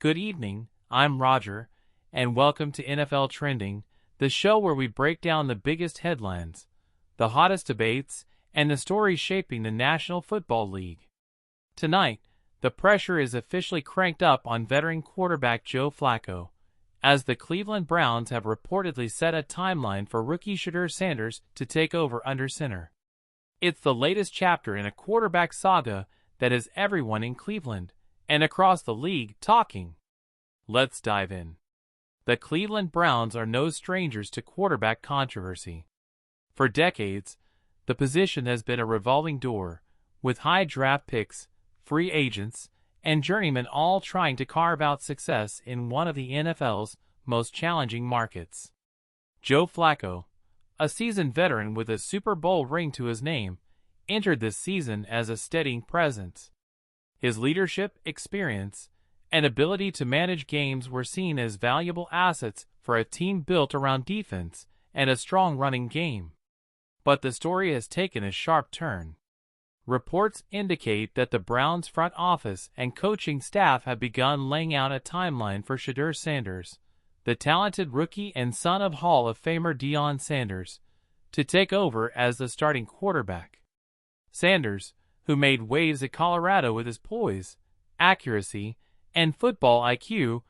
Good evening, I'm Roger, and welcome to NFL Trending, the show where we break down the biggest headlines, the hottest debates, and the stories shaping the National Football League. Tonight, the pressure is officially cranked up on veteran quarterback Joe Flacco, as the Cleveland Browns have reportedly set a timeline for rookie Shedeur Sanders to take over under center. It's the latest chapter in a quarterback saga that has everyone in Cleveland and across the league talking. Let's dive in. The Cleveland Browns are no strangers to quarterback controversy. For decades, the position has been a revolving door, with high draft picks, free agents, and journeymen all trying to carve out success in one of the NFL's most challenging markets. Joe Flacco, a seasoned veteran with a Super Bowl ring to his name, entered this season as a steadying presence. His leadership, experience, and ability to manage games were seen as valuable assets for a team built around defense and a strong running game. But the story has taken a sharp turn. Reports indicate that the Browns' front office and coaching staff have begun laying out a timeline for Shedeur Sanders, the talented rookie and son of Hall of Famer Deion Sanders, to take over as the starting quarterback. Sanders, who made waves at Colorado with his poise, accuracy, and football IQ,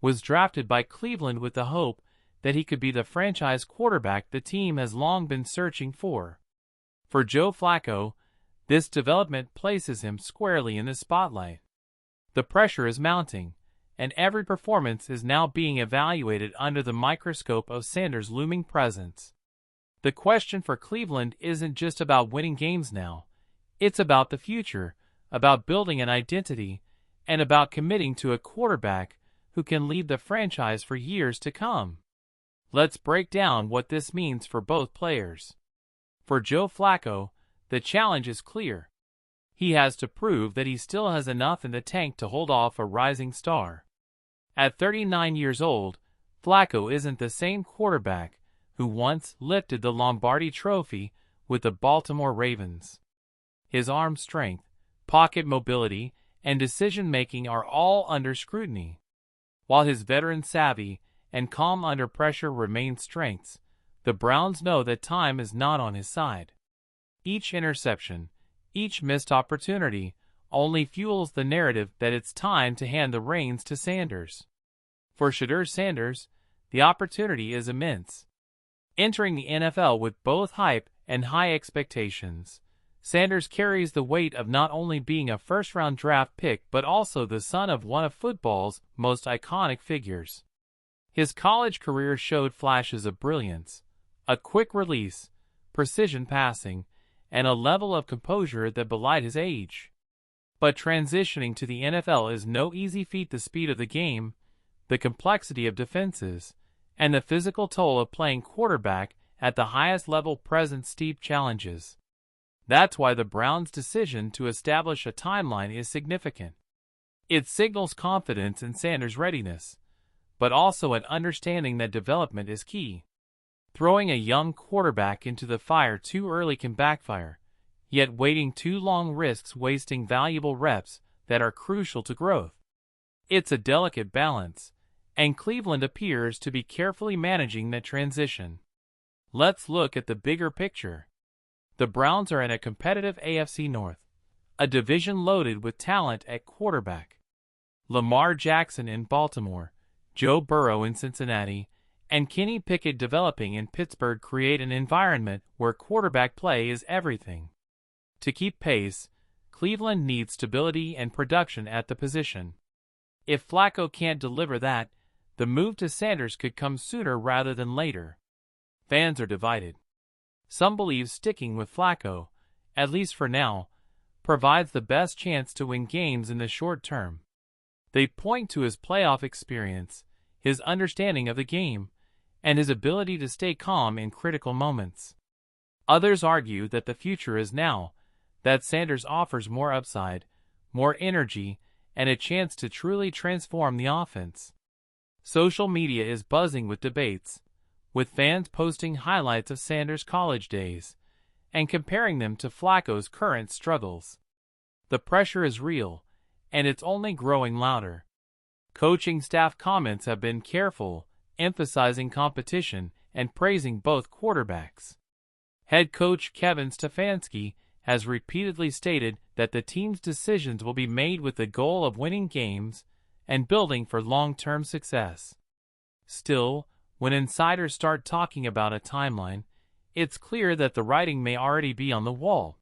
was drafted by Cleveland with the hope that he could be the franchise quarterback the team has long been searching for. For Joe Flacco, this development places him squarely in the spotlight. The pressure is mounting, and every performance is now being evaluated under the microscope of Sanders' looming presence. The question for Cleveland isn't just about winning games now. It's about the future, about building an identity, and about committing to a quarterback who can lead the franchise for years to come. Let's break down what this means for both players. For Joe Flacco, the challenge is clear. He has to prove that he still has enough in the tank to hold off a rising star. At 39 years old, Flacco isn't the same quarterback who once lifted the Lombardi Trophy with the Baltimore Ravens. His arm strength, pocket mobility, and decision-making are all under scrutiny. While his veteran savvy and calm under pressure remain strengths, the Browns know that time is not on his side. Each interception, each missed opportunity, only fuels the narrative that it's time to hand the reins to Sanders. For Shedeur Sanders, the opportunity is immense. Entering the NFL with both hype and high expectations, Sanders carries the weight of not only being a first-round draft pick but also the son of one of football's most iconic figures. His college career showed flashes of brilliance, a quick release, precision passing, and a level of composure that belied his age. But transitioning to the NFL is no easy feat. The speed of the game, the complexity of defenses, and the physical toll of playing quarterback at the highest level present steep challenges. That's why the Browns' decision to establish a timeline is significant. It signals confidence in Sanders' readiness, but also an understanding that development is key. Throwing a young quarterback into the fire too early can backfire, yet waiting too long risks wasting valuable reps that are crucial to growth. It's a delicate balance, and Cleveland appears to be carefully managing that transition. Let's look at the bigger picture. The Browns are in a competitive AFC North, a division loaded with talent at quarterback. Lamar Jackson in Baltimore, Joe Burrow in Cincinnati, and Kenny Pickett developing in Pittsburgh create an environment where quarterback play is everything. To keep pace, Cleveland needs stability and production at the position. If Flacco can't deliver that, the move to Sanders could come sooner rather than later. Fans are divided. Some believe sticking with Flacco, at least for now, provides the best chance to win games in the short term. They point to his playoff experience, his understanding of the game, and his ability to stay calm in critical moments. Others argue that the future is now, that Sanders offers more upside, more energy, and a chance to truly transform the offense. Social media is buzzing with debates, with fans posting highlights of Sanders' college days and comparing them to Flacco's current struggles. The pressure is real, and it's only growing louder. Coaching staff comments have been careful, emphasizing competition and praising both quarterbacks. Head coach Kevin Stefanski has repeatedly stated that the team's decisions will be made with the goal of winning games and building for long-term success. Still, when insiders start talking about a timeline, it's clear that the writing may already be on the wall.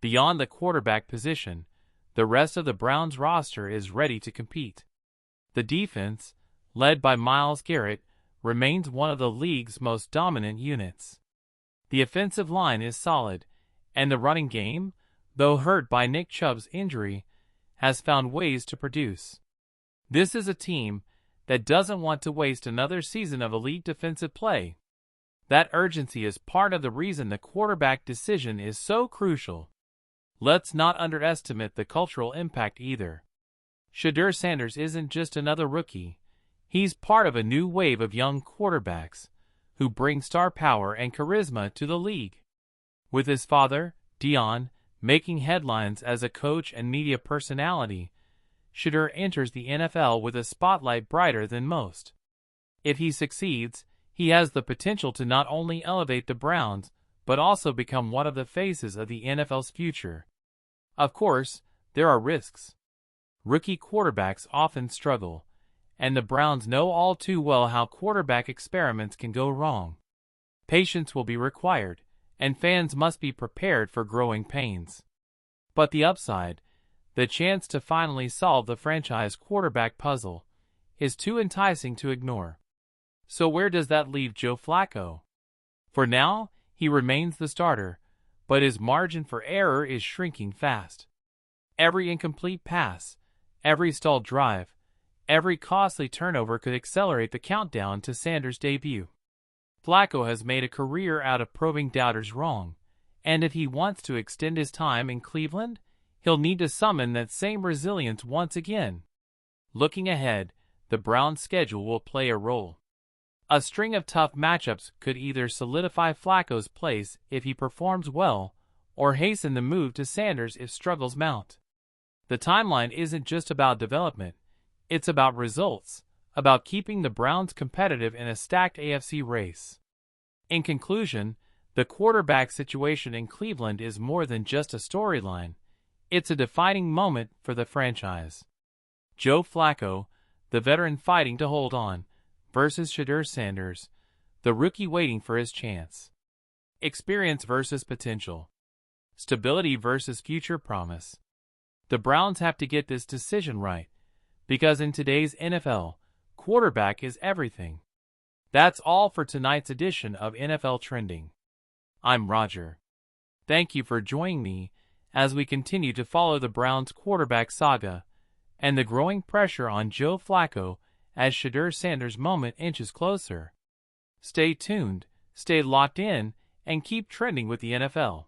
Beyond the quarterback position, the rest of the Browns roster is ready to compete. The defense, led by Myles Garrett, remains one of the league's most dominant units. The offensive line is solid, and the running game, though hurt by Nick Chubb's injury, has found ways to produce. This is a team that doesn't want to waste another season of elite defensive play. That urgency is part of the reason the quarterback decision is so crucial. Let's not underestimate the cultural impact either. Shedeur Sanders isn't just another rookie. He's part of a new wave of young quarterbacks who bring star power and charisma to the league. With his father, Dion, making headlines as a coach and media personality, Shedeur enters the NFL with a spotlight brighter than most. If he succeeds, he has the potential to not only elevate the Browns, but also become one of the faces of the NFL's future. Of course, there are risks. Rookie quarterbacks often struggle, and the Browns know all too well how quarterback experiments can go wrong. Patience will be required, and fans must be prepared for growing pains. But the upside, the chance to finally solve the franchise quarterback puzzle, is too enticing to ignore. So where does that leave Joe Flacco? For now, he remains the starter, but his margin for error is shrinking fast. Every incomplete pass, every stalled drive, every costly turnover could accelerate the countdown to Sanders' debut. Flacco has made a career out of proving doubters wrong, and if he wants to extend his time in Cleveland, he'll need to summon that same resilience once again. Looking ahead, the Browns' schedule will play a role. A string of tough matchups could either solidify Flacco's place if he performs well, or hasten the move to Sanders if struggles mount. The timeline isn't just about development, it's about results, about keeping the Browns competitive in a stacked AFC race. In conclusion, the quarterback situation in Cleveland is more than just a storyline, it's a defining moment for the franchise. Joe Flacco, the veteran fighting to hold on, versus Shedeur Sanders, the rookie waiting for his chance. Experience versus potential. Stability versus future promise. The Browns have to get this decision right, because in today's NFL, quarterback is everything. That's all for tonight's edition of NFL Trending. I'm Roger. Thank you for joining me as we continue to follow the Browns quarterback saga and the growing pressure on Joe Flacco as Shedeur Sanders' moment inches closer. Stay tuned, stay locked in, and keep trending with the NFL.